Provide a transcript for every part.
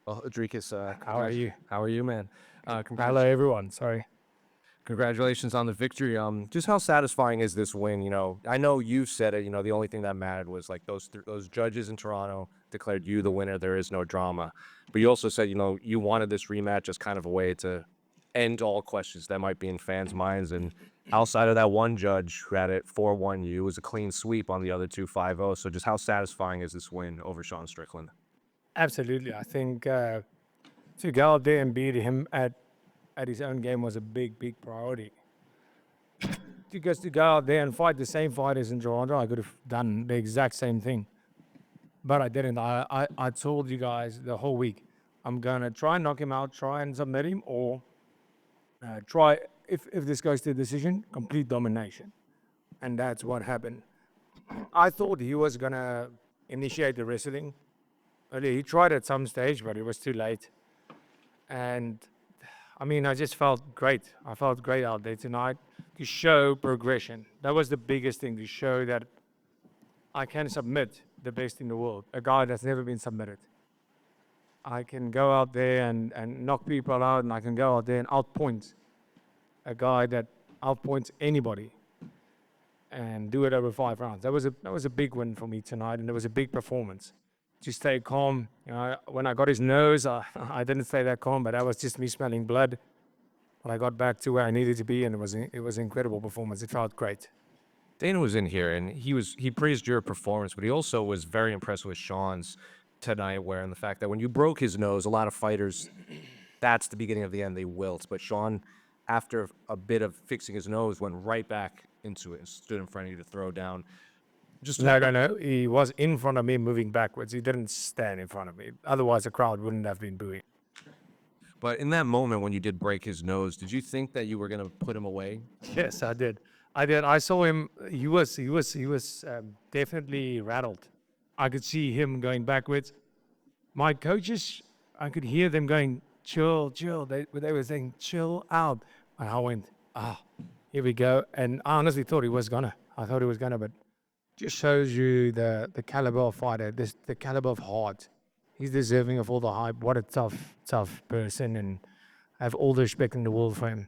Well, Dricus, How are you? How are you, man? Hello, everyone. Sorry. Congratulations on the victory. Just how satisfying is this win? I know you said it. The only thing that mattered was like those judges in Toronto declared you the winner. There is no drama. But you also said, you wanted this rematch as kind of a way to end all questions that might be in fans' minds. And outside of that one judge who had it 4-1 you, it was a clean sweep on the other two 5-0. So just how satisfying is this win over Sean Strickland? Absolutely. I think to go out there and beat him at his own game was a big priority. Because to go out there and fight the same fighters in Toronto, I could have done the exact same thing. But I didn't. I told you guys the whole week, I'm going to try and knock him out, try and submit him, or try, if this goes to decision, complete domination. And that's what happened. I thought he was going to initiate the wrestling. Earlier. He tried at some stage, but it was too late. And I mean, I just felt great. I felt great out there tonight to show progression. That was the biggest thing, to show that I can submit the best in the world, a guy that's never been submitted. I can go out there and knock people out, and I can go out there and outpoint a guy that outpoints anybody and do it over 5 rounds. That was a big win for me tonight, and it was a big performance. To stay calm. When I got his nose, I didn't stay that calm, but that was just me smelling blood. But I got back to where I needed to be, and it was an incredible performance. It felt great. Dana was in here and he praised your performance, but he also was very impressed with Sean's tonight, where in the fact that when you broke his nose, a lot of fighters, that's the beginning of the end, they wilt. But Sean, after a bit of fixing his nose, went right back into it and stood in front of you to throw down. No. He was in front of me moving backwards. He didn't stand in front of me. Otherwise, the crowd wouldn't have been booing. But in that moment when you did break his nose, did you think that you were going to put him away? Yes, I did. I saw him. He was definitely rattled. I could see him going backwards. My coaches, I could hear them going, chill. They were saying, chill out. And I went, here we go. And I honestly thought he was gonna. But just shows you the caliber of fighter, the caliber of heart. He's deserving of all the hype. What a tough person, and I have all the respect in the world for him.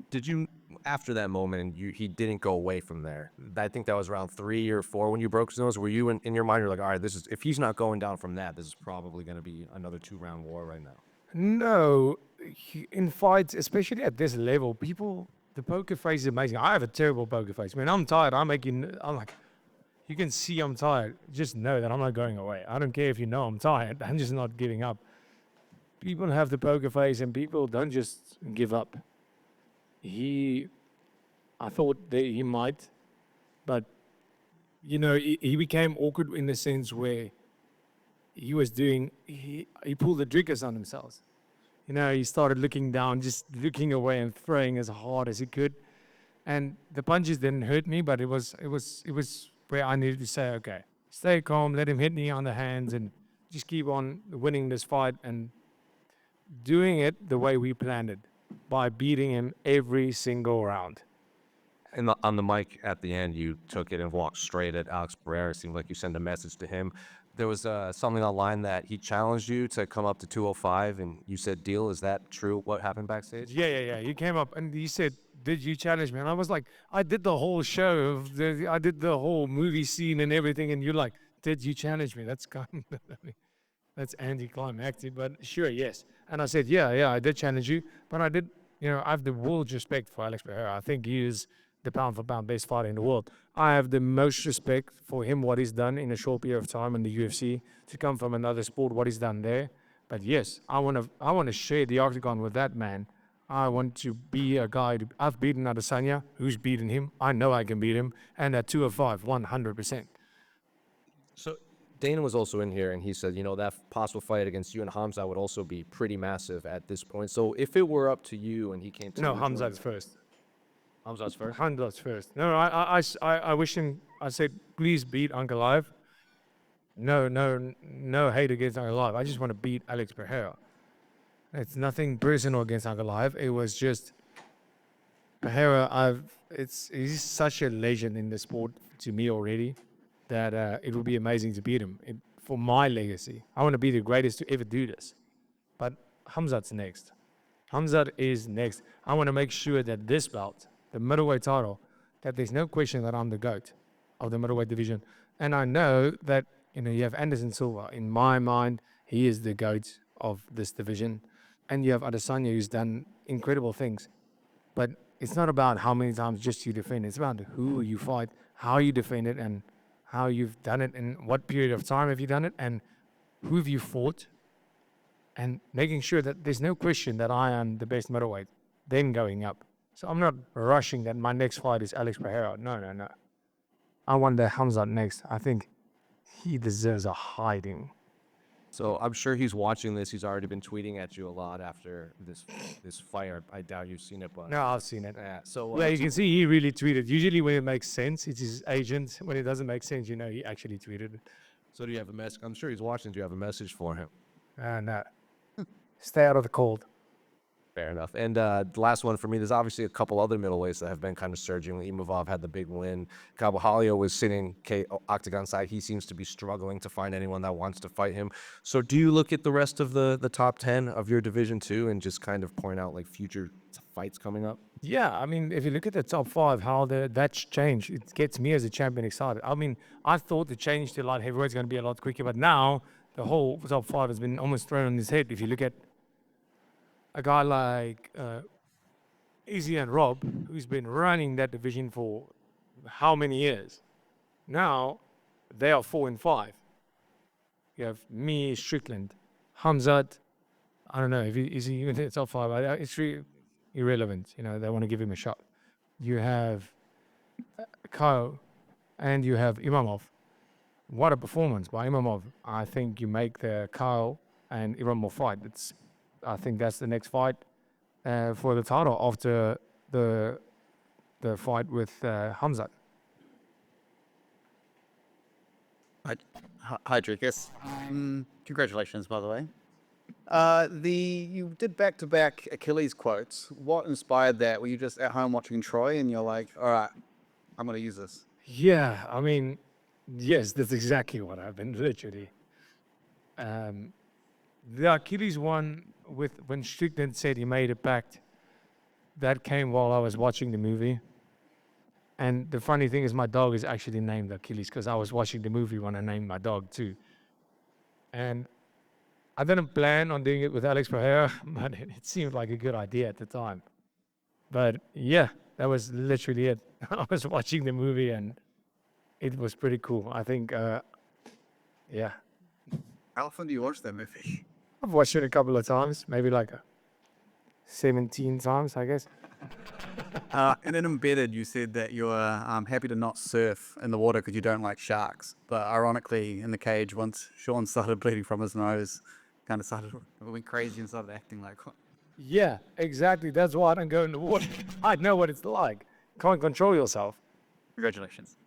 Did you, after that moment, and he didn't go away from there? I think that was around 3 or 4 when you broke his nose. Were you in your mind, you're like, all right, if he's not going down from that, this is probably going to be another 2-round war right now? No, in fights, especially at this level, the poker face is amazing. I have a terrible poker face. When I'm tired, I'm like, you can see I'm tired. Just know that I'm not going away. I don't care if you know I'm tired. I'm just not giving up. People have the poker face, and people don't just give up. I thought that he might, but he became awkward in the sense where he pulled the Dricus on himself. He started looking down, just looking away and throwing as hard as he could. And the punches didn't hurt me, but it was where I needed to say, okay, stay calm, let him hit me on the hands, and just keep on winning this fight and doing it the way we planned it, by beating him every single round. And on the mic at the end, you took it and walked straight at Alex Pereira. It seemed like you sent a message to him. There was something online that he challenged you to come up to 205, and you said, deal. Is that true? What happened backstage? Yeah. He came up and he said, did you challenge me? And I was like, I did the whole show. I did the whole movie scene and everything. And you're like, did you challenge me? That's kind of, that's anticlimactic, but sure, yes. And I said, yeah, I did challenge you. But I did, I have the world's respect for Alex Pereira. I think he is the pound for pound best fighter in the world. I have the most respect for him, what he's done in a short period of time in the UFC, to come from another sport, what he's done there. But yes, I want to share the octagon with that man. I want to be a guy. I've beaten Adesanya. Who's beaten him? I know I can beat him. And at 205, 100%. So Dana was also in here, and he said, that possible fight against you and Hamza would also be pretty massive at this point. So if it were up to you and he came to No, Hamza's first. Hamza's first? Hamza's first. No, I wish him. I said, please beat Uncle Live. No hate against Uncle Live. I just want to beat Alex Pereira. It's nothing personal against Uncle Live. It was just Pereira. He's such a legend in the sport to me already that it would be amazing to beat him. for my legacy. I want to be the greatest to ever do this. But Hamzat's next. Hamzat is next. I want to make sure that this belt, the middleweight title, that there's no question that I'm the GOAT of the middleweight division. And I know that, you have Anderson Silva. In my mind, he is the GOAT of this division. And you have Adesanya, who's done incredible things. But it's not about how many times just you defend. It's about who you fight, how you defend it, and how you've done it, and what period of time have you done it, and who have you fought, and making sure that there's no question that I am the best middleweight, then going up. So I'm not rushing that my next fight is Alex Pereira. No. I want the Hamzat next. I think he deserves a hiding. So I'm sure he's watching this. He's already been tweeting at you a lot after this fight. I doubt you've seen it, but No, I've seen it. yeah. So Yeah, you can see he really tweeted. Usually when it makes sense, it's his agent. When it doesn't make sense, he actually tweeted it. so do you have a message? I'm sure he's watching. Do you have a message for him? No. Stay out of the cold. Fair enough. And the last one for me, there's obviously a couple other middleweights that have been kind of surging. Imavov had the big win. Carvalho was sitting octagon side. He seems to be struggling to find anyone that wants to fight him. So do you look at the rest of the top 10 of your division too and just kind of point out like future fights coming up? Yeah, I mean, if you look at the top 5, how that's changed, it gets me as a champion excited. I mean, I thought the change to light heavyweight is going to be a lot quicker, but now the whole top 5 has been almost thrown on his head. If you look at a guy like Izzy and Rob, who's been running that division for how many years? Now they are 4 and 5. You have me, Strickland, Hamzat. I don't know if is he even in the top 5. It's really irrelevant. They want to give him a shot. You have Kyle, and you have Imamov. What a performance by Imamov! I think you make the Kyle and Imamov fight. I think that's the next fight for the title after the fight with Hamzat. Hi, Dricus. Congratulations, by the way. You did back-to-back Achilles quotes. What inspired that? Were you just at home watching Troy and you're like, all right, I'm going to use this? Yeah, I mean, yes, that's exactly what happened, literally. The Achilles one, when Strickland said he made a pact, that came while I was watching the movie. And the funny thing is my dog is actually named Achilles because I was watching the movie when I named my dog too. And I didn't plan on doing it with Alex Pereira, but it seemed like a good idea at the time. But yeah, that was literally it. I was watching the movie and it was pretty cool. I think, yeah. How often do you watch that movie? I've watched it a couple of times, maybe like 17 times, I guess. And then Embedded, you said that you're happy to not surf in the water because you don't like sharks. But ironically, in the cage, once Sean started bleeding from his nose, kind of went crazy and started acting like... Yeah, exactly. That's why I don't go in the water. I know what it's like. Can't control yourself. Congratulations.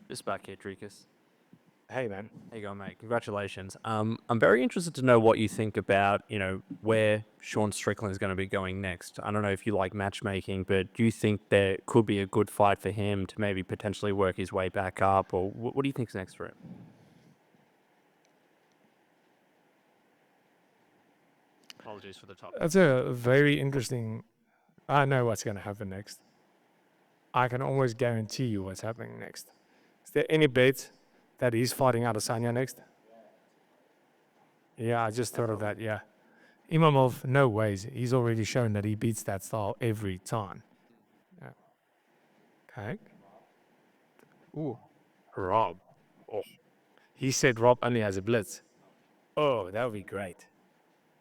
Just back here, Dricus. Hey, man. There you go, mate. Congratulations. I'm very interested to know what you think about, where Sean Strickland is going to be going next. I don't know if you like matchmaking, but do you think there could be a good fight for him to maybe potentially work his way back up, or what do you think's next for him? Apologies for the topic. That's a very interesting... I know what's going to happen next. I can almost guarantee you what's happening next. Is there any bet that he's fighting Adesanya next? Yeah, I just thought of that, yeah. Imamov, no ways. He's already shown that he beats that style every time. Yeah. Okay. Ooh. Rob. Oh. He said Rob only has a blitz. Oh, that would be great.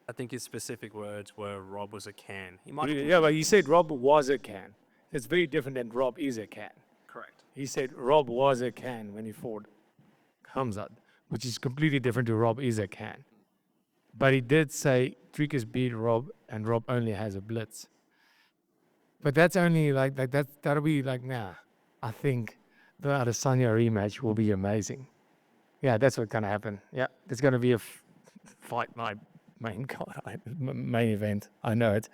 I think his specific words were Rob was a can. He might Yeah, but he said Rob was a can. It's very different than Rob is a can. correct. He said Rob was a can when he fought Hamzat, which is completely different to Rob is a can. But he did say Dricus beat Rob and Rob only has a blitz. But that's only that'll be like, nah. I think the Adesanya rematch will be amazing. Yeah, that's what's gonna happen. Yeah, there's gonna be a fight night main event. I know it.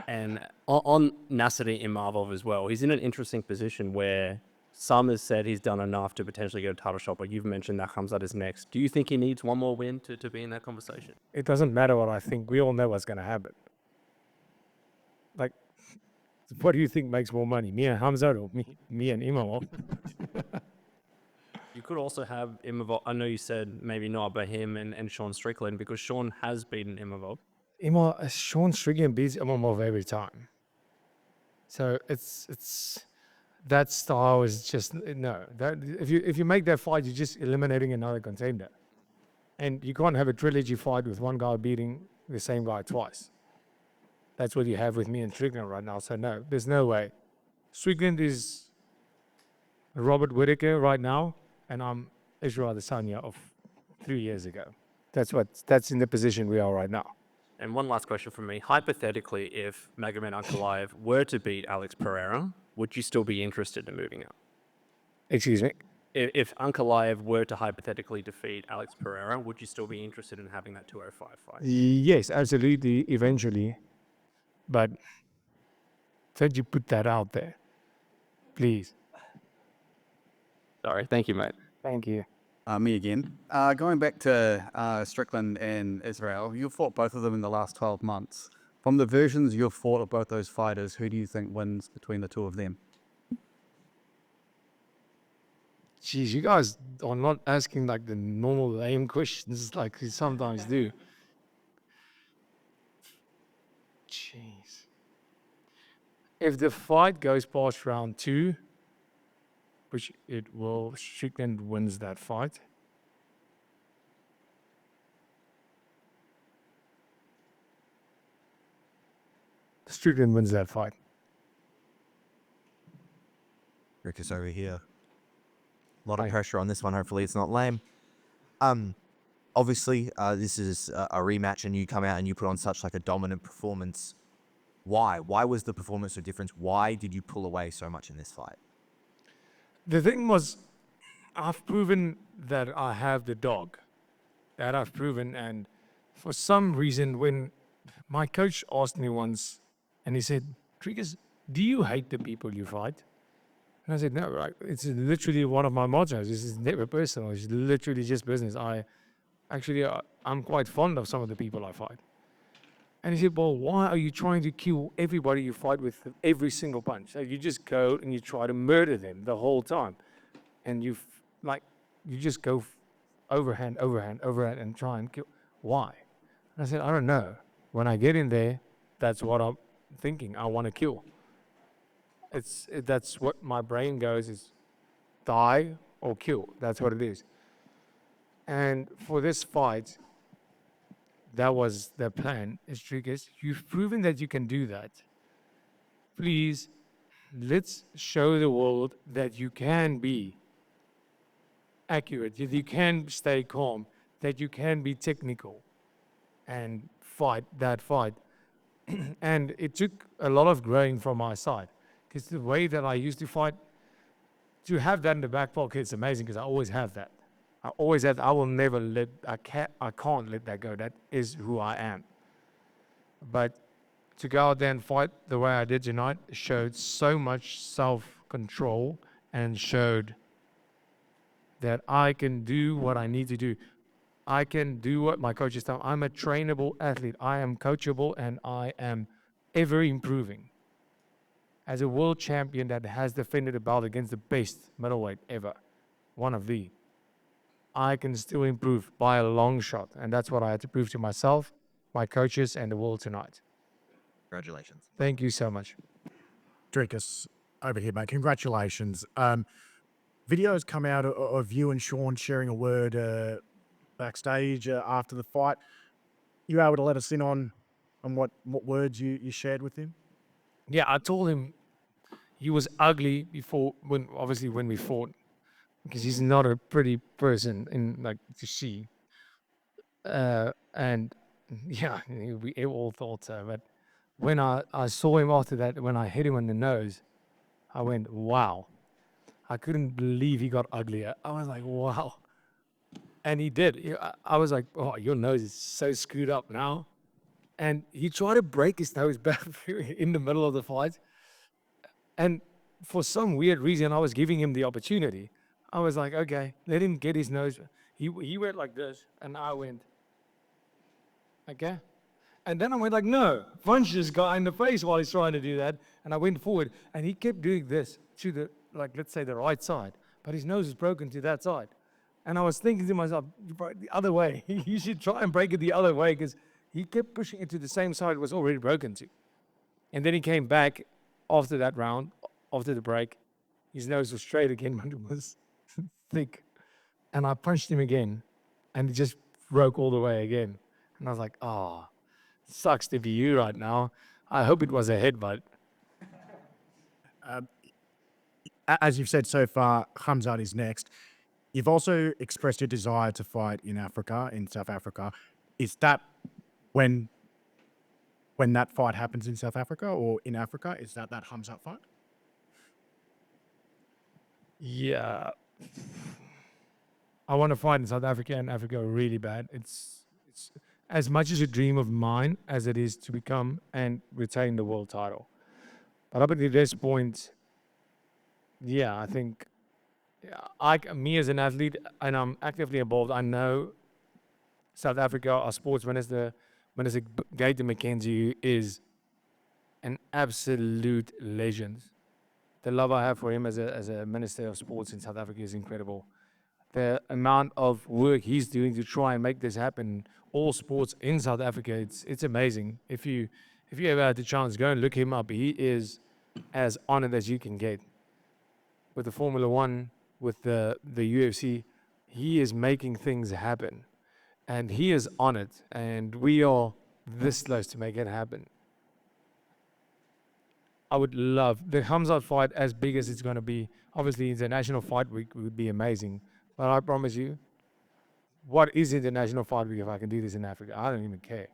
And on Nasser Imavov as well, he's in an interesting position where Some has said he's done enough to potentially get a title shot, but you've mentioned that Khamzat is next. Do you think he needs one more win to be in that conversation? It doesn't matter what I think. We all know what's going to happen. Like, what do you think makes more money? Me and Hamzat or me and Imam? You could also have Imavov. I know you said maybe not, but him and Sean Strickland, because Sean has beaten Imavov. Sean Strickland beats Imam every time. So it's that style is just no. That if you make that fight, you're just eliminating another contender, and you can't have a trilogy fight with one guy beating the same guy twice. That's what you have with me and Strickland right now. So no, there's no way. Strickland is Robert Whittaker right now, and I'm Israel Adesanya of 3 years ago. That's in the position we are right now. And one last question from me. Hypothetically, if Magomed Ankalaev were to beat Alex Pereira, would you still be interested in moving up? Excuse me. If Ankalaev were to hypothetically defeat Alex Pereira, would you still be interested in having that 205 fight? Yes, absolutely. Eventually, but don't you put that out there, please. Sorry, thank you, mate. Thank you. Me again. Going back to Strickland and Israel, you've fought both of them in the last 12 months. From the versions you've fought of both those fighters, who do you think wins between the two of them? Jeez, you guys are not asking like the normal lame questions like you sometimes do. Jeez. If the fight goes past round 2, which it will, Strickland wins that fight. Strickland wins that fight. Dricus over here. A lot of pressure on this one. Hopefully it's not lame. Obviously, this is a rematch and you come out and you put on such like a dominant performance. Why? Why was the performance so different? Why did you pull away so much in this fight? The thing was, I've proven that I have the dog. That I've proven. And for some reason, when my coach asked me once, and he said, Dricus, do you hate the people you fight? And I said, no, right. It's literally one of my mottos. This is never personal. It's literally just business. I'm quite fond of some of the people I fight. And he said, well, why are you trying to kill everybody you fight with every single punch? So you just go and you try to murder them the whole time. And you just go overhand, and try and kill. Why? And I said, I don't know. When I get in there, that's what I'm thinking. I want to kill. That's what my brain goes is die or kill. That's what it is. And for this fight, that was the plan. Is Dricus, you've proven that you can do that. Please, let's show the world that you can be accurate, that you can stay calm, that you can be technical and fight that fight. And it took a lot of growing from my side because the way that I used to fight, to have that in the back pocket, it's amazing because I always have that. I will never I can't let that go. That is who I am. But to go out there and fight the way I did tonight showed so much self-control and showed that I can do what I need to do. I can do what my coaches tell me. I'm a trainable athlete. I am coachable and I am ever improving. As a world champion that has defended a belt against the best middleweight ever, one of the, I can still improve by a long shot. And that's what I had to prove to myself, my coaches, and the world tonight. Congratulations. Thank you so much. Dricus, over here, mate. Congratulations. Videos come out of you and Sean sharing a word backstage after the fight. You able to let us in on what words you shared with him? Yeah, I told him he was ugly before, when we fought, because he's not a pretty person to see. And yeah, we all thought so. But when I saw him after that, when I hit him on the nose, I went, wow. I couldn't believe he got uglier. I was like, wow. And he did. I was like, oh, your nose is so screwed up now. And he tried to break his nose back in the middle of the fight. And for some weird reason, I was giving him the opportunity. I was like, okay, let him get his nose. He went like this, and I went, okay. And then I went like, no, punch this guy in the face while he's trying to do that. And I went forward, and he kept doing this to the, like, let's say the right side, but his nose is broken to that side. And I was thinking to myself, "You broke it the other way. You should try and break it the other way," because he kept pushing it to the same side it was already broken to. And then he came back after that round, after the break. His nose was straight again, but it was thick. And I punched him again, and it just broke all the way again. And I was like, oh, sucks to be you right now. I hope it was a headbutt. As you've said so far, Khamzat is next. You've also expressed your desire to fight in Africa, in South Africa. Is that when that fight happens in South Africa or in Africa? Is that Khamzat fight? Yeah. I want to fight in South Africa and Africa really bad. It's as much as a dream of mine as it is to become and retain the world title. But up until this point, yeah, I think me as an athlete, and I'm actively involved, I know South Africa, our sports minister, Minister Gator McKenzie, is an absolute legend. The love I have for him as a Minister of Sports in South Africa is incredible. The amount of work he's doing to try and make this happen, all sports in South Africa, it's amazing. If you ever had the chance, go and look him up. He is as honored as you can get. With the Formula One, with the UFC, he is making things happen. And he is honored, and we are this close to make it happen. I would love the Khamzat fight, as big as it's going to be. Obviously, International Fight Week would be amazing. But I promise you, what is International Fight Week if I can do this in Africa? I don't even care.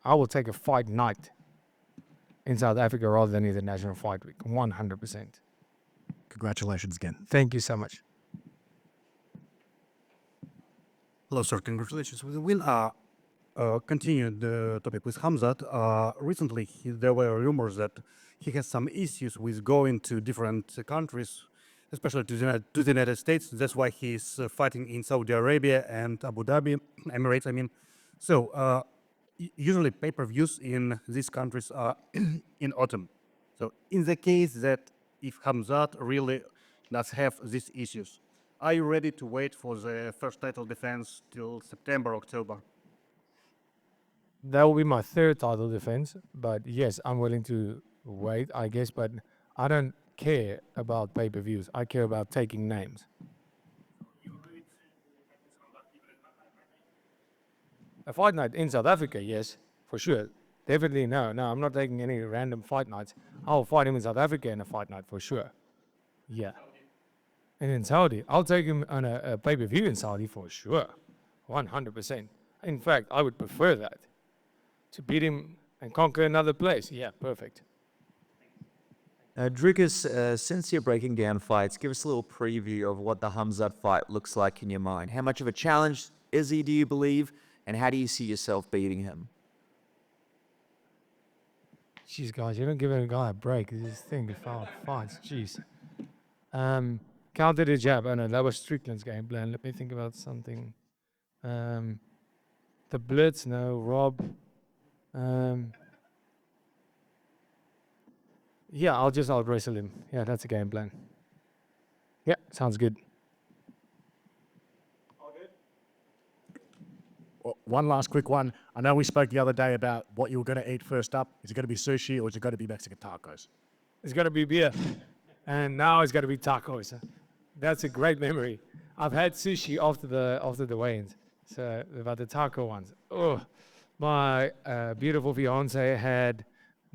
I will take a fight night in South Africa rather than International Fight Week, 100%. Congratulations again. Thank you so much. Hello, sir. Congratulations with the win. Continue the topic with Hamzat. Recently, there were rumors that he has some issues with going to different countries, especially to the United States. That's why he's fighting in Saudi Arabia and Abu Dhabi, Emirates, I mean. So, usually pay-per-views in these countries are in autumn. So, in the case that if Hamzat really does have these issues, are you ready to wait for the first title defense till September, October? That will be my third title defense. But yes, I'm willing to wait, I guess. But I don't care about pay-per-views. I care about taking names. A fight night in South Africa, yes, for sure. Definitely no. I'm not taking any random fight nights. I'll fight him in South Africa in a fight night for sure. Yeah. And in Saudi, I'll take him on a pay-per-view in Saudi for sure. 100%. In fact, I would prefer that. To beat him and conquer another place. Yeah, perfect. Dricus, since you're breaking down fights, give us a little preview of what the Hamzat fight looks like in your mind. How much of a challenge is he, do you believe? And how do you see yourself beating him? Jeez, guys, you don't give a guy a break. This thing is fights. Jeez. Counter the jab. Oh no, that was Strickland's game plan. Let me think about something. The blitz, no. Rob. Yeah, I'll out wrestle him. Yeah, that's a game plan. Yeah, sounds good. One last quick one. I know we spoke the other day about what you were going to eat first up. Is it going to be sushi or is it going to be Mexican tacos? It's got to be beer. And now it's got to be tacos. That's a great memory. I've had sushi after the weigh-ins. So about the taco ones. Oh, my beautiful fiance had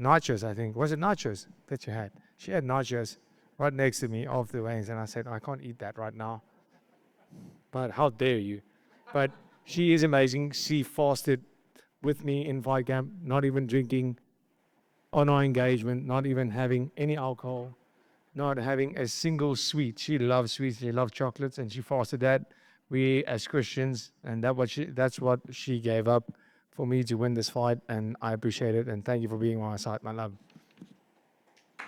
nachos, I think. Was it nachos that you had? She had nachos right next to me after the weigh-ins. And I said, I can't eat that right now. But how dare you? But she is amazing. She fasted with me in fight camp, not even drinking on our engagement, not even having any alcohol, not having a single sweet. She loves sweets, she loves chocolates, and she fasted that. We as Christians, and that's what she gave up for me to win this fight, and I appreciate it, and thank you for being on my side, my love.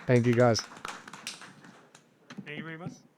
Thank you, guys. Can you read us?